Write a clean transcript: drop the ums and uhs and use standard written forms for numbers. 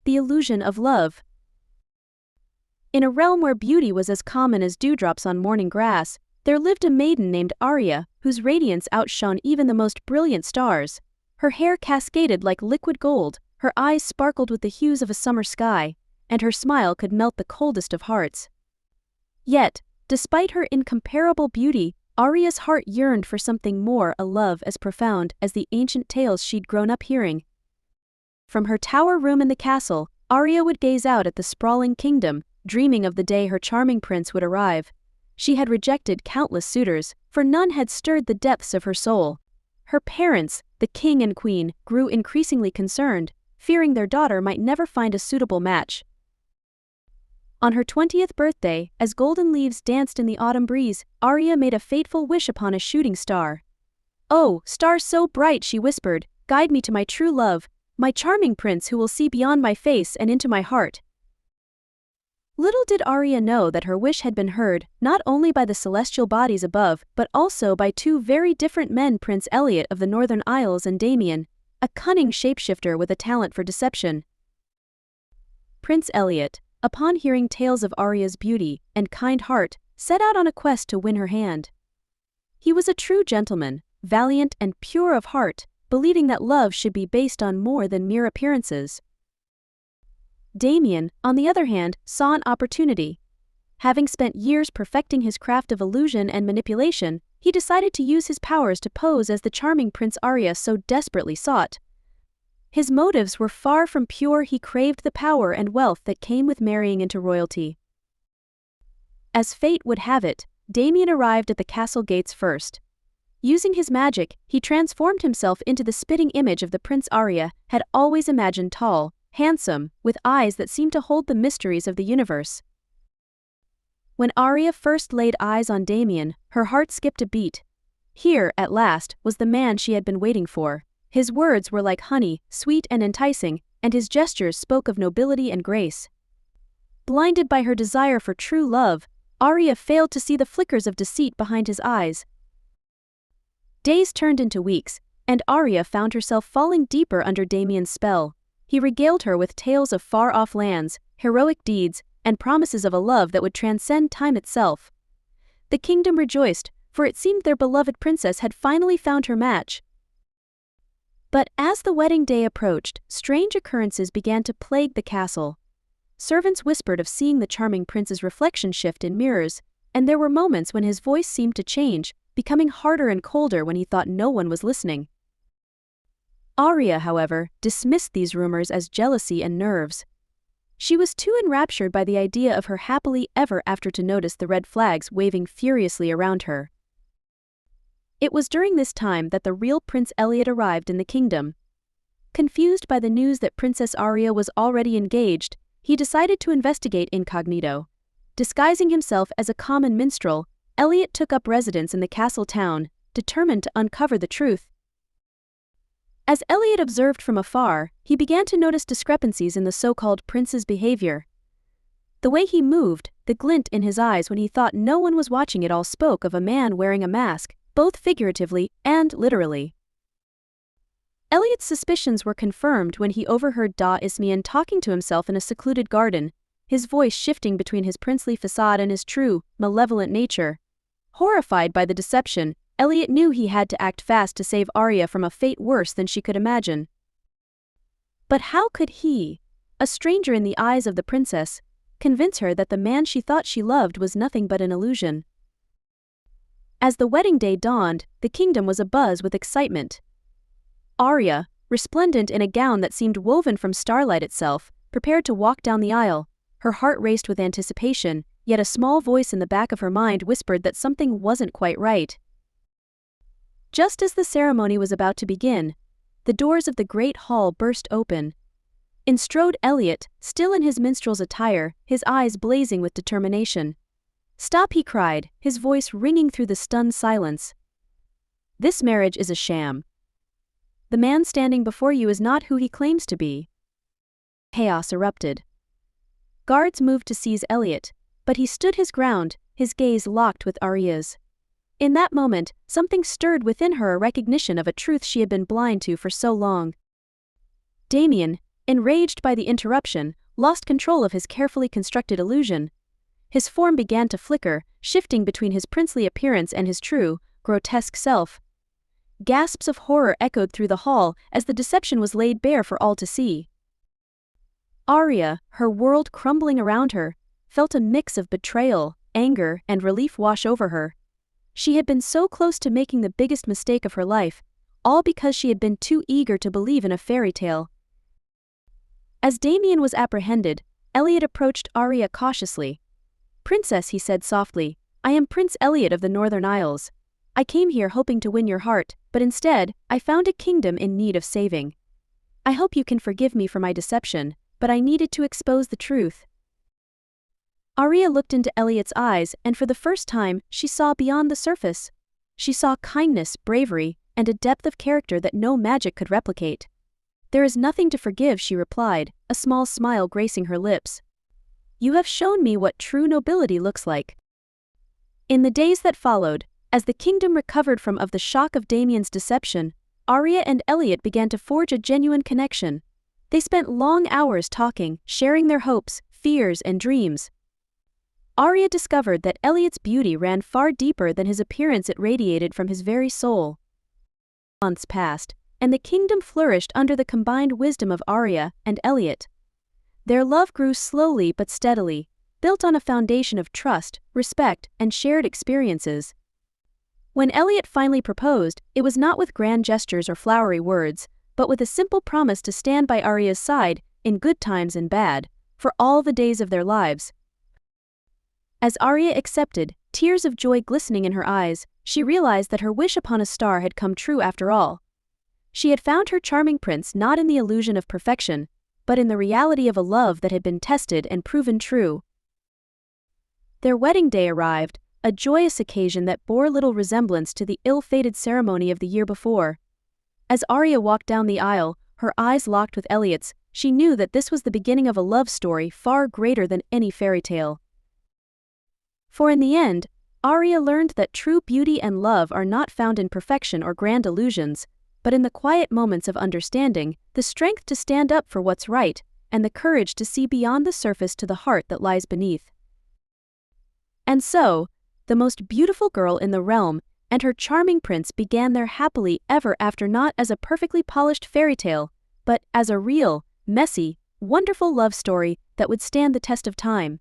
The Illusion of Love. In a realm where beauty was as common as dewdrops on morning grass, there lived a maiden named Arya, whose radiance outshone even the most brilliant stars. Her hair cascaded like liquid gold, her eyes sparkled with the hues of a summer sky, and her smile could melt the coldest of hearts. Yet, despite her incomparable beauty, Arya's heart yearned for something more, a love as profound as the ancient tales she'd grown up hearing. From her tower room in the castle, Arya would gaze out at the sprawling kingdom, dreaming of the day her charming prince would arrive. She had rejected countless suitors, for none had stirred the depths of her soul. Her parents, the king and queen, grew increasingly concerned, fearing their daughter might never find a suitable match. On her 20th birthday, as golden leaves danced in the autumn breeze, Arya made a fateful wish upon a shooting star. "Oh, star so bright," she whispered, "guide me to my true love, my charming prince who will see beyond my face and into my heart." Little did Arya know that her wish had been heard, not only by the celestial bodies above, but also by two very different men, Prince Elliot of the Northern Isles and Damien, a cunning shapeshifter with a talent for deception. Prince Elliot, upon hearing tales of Arya's beauty and kind heart, set out on a quest to win her hand. He was a true gentleman, valiant and pure of heart, believing that love should be based on more than mere appearances. Damien, on the other hand, saw an opportunity. Having spent years perfecting his craft of illusion and manipulation, he decided to use his powers to pose as the charming Prince Arya so desperately sought. His motives were far from pure. He craved the power and wealth that came with marrying into royalty. As fate would have it, Damien arrived at the castle gates first. Using his magic, he transformed himself into the spitting image of the Prince Arya had always imagined: tall, handsome, with eyes that seemed to hold the mysteries of the universe. When Arya first laid eyes on Damien, her heart skipped a beat. Here, at last, was the man she had been waiting for. His words were like honey, sweet and enticing, and his gestures spoke of nobility and grace. Blinded by her desire for true love, Arya failed to see the flickers of deceit behind his eyes. Days turned into weeks, and Arya found herself falling deeper under Damien's spell. He regaled her with tales of far-off lands, heroic deeds, and promises of a love that would transcend time itself. The kingdom rejoiced, for it seemed their beloved princess had finally found her match. But as the wedding day approached, strange occurrences began to plague the castle. Servants whispered of seeing the charming prince's reflection shift in mirrors, and there were moments when his voice seemed to change, becoming harder and colder when he thought no one was listening. Arya, however, dismissed these rumors as jealousy and nerves. She was too enraptured by the idea of her happily ever after to notice the red flags waving furiously around her. It was during this time that the real Prince Elliot arrived in the kingdom. Confused by the news that Princess Arya was already engaged, he decided to investigate incognito. Disguising himself as a common minstrel, Elliot took up residence in the castle town, determined to uncover the truth. As Elliot observed from afar, he began to notice discrepancies in the so-called prince's behavior. The way he moved, the glint in his eyes when he thought no one was watching, it all spoke of a man wearing a mask, both figuratively and literally. Elliot's suspicions were confirmed when he overheard Da Ismian talking to himself in a secluded garden, his voice shifting between his princely facade and his true, malevolent nature. Horrified by the deception, Elliot knew he had to act fast to save Arya from a fate worse than she could imagine. But how could he, a stranger in the eyes of the princess, convince her that the man she thought she loved was nothing but an illusion? As the wedding day dawned, the kingdom was abuzz with excitement. Arya, resplendent in a gown that seemed woven from starlight itself, prepared to walk down the aisle. Her heart raced with anticipation, yet a small voice in the back of her mind whispered that something wasn't quite right. Just as the ceremony was about to begin, the doors of the great hall burst open. In strode Elliot, still in his minstrel's attire, his eyes blazing with determination. "Stop!" he cried, his voice ringing through the stunned silence. "This marriage is a sham. The man standing before you is not who he claims to be." Chaos erupted. Guards moved to seize Elliot, but he stood his ground, his gaze locked with Arya's. In that moment, something stirred within her, a recognition of a truth she had been blind to for so long. Damien, enraged by the interruption, lost control of his carefully constructed illusion. His form began to flicker, shifting between his princely appearance and his true, grotesque self. Gasps of horror echoed through the hall as the deception was laid bare for all to see. Arya, her world crumbling around her, felt a mix of betrayal, anger, and relief wash over her. She had been so close to making the biggest mistake of her life, all because she had been too eager to believe in a fairy tale. As Damien was apprehended, Elliot approached Arya cautiously. "Princess," he said softly, "I am Prince Elliot of the Northern Isles. I came here hoping to win your heart, but instead, I found a kingdom in need of saving. I hope you can forgive me for my deception, but I needed to expose the truth." Arya looked into Elliot's eyes, and for the first time, she saw beyond the surface. She saw kindness, bravery, and a depth of character that no magic could replicate. "There is nothing to forgive," she replied, a small smile gracing her lips. "You have shown me what true nobility looks like." In the days that followed, as the kingdom recovered from the shock of Damien's deception, Arya and Elliot began to forge a genuine connection. They spent long hours talking, sharing their hopes, fears, and dreams. Arya discovered that Elliot's beauty ran far deeper than his appearance. It radiated from his very soul. Months passed, and the kingdom flourished under the combined wisdom of Arya and Elliot. Their love grew slowly but steadily, built on a foundation of trust, respect, and shared experiences. When Elliot finally proposed, it was not with grand gestures or flowery words, but with a simple promise to stand by Arya's side, in good times and bad, for all the days of their lives. As Arya accepted, tears of joy glistening in her eyes, she realized that her wish upon a star had come true after all. She had found her charming prince not in the illusion of perfection, but in the reality of a love that had been tested and proven true. Their wedding day arrived, a joyous occasion that bore little resemblance to the ill-fated ceremony of the year before. As Arya walked down the aisle, her eyes locked with Elliot's, she knew that this was the beginning of a love story far greater than any fairy tale. For in the end, Arya learned that true beauty and love are not found in perfection or grand illusions, but in the quiet moments of understanding, the strength to stand up for what's right, and the courage to see beyond the surface to the heart that lies beneath. And so, the most beautiful girl in the realm and her charming prince began their happily ever after, not as a perfectly polished fairy tale, but as a real, messy, wonderful love story that would stand the test of time.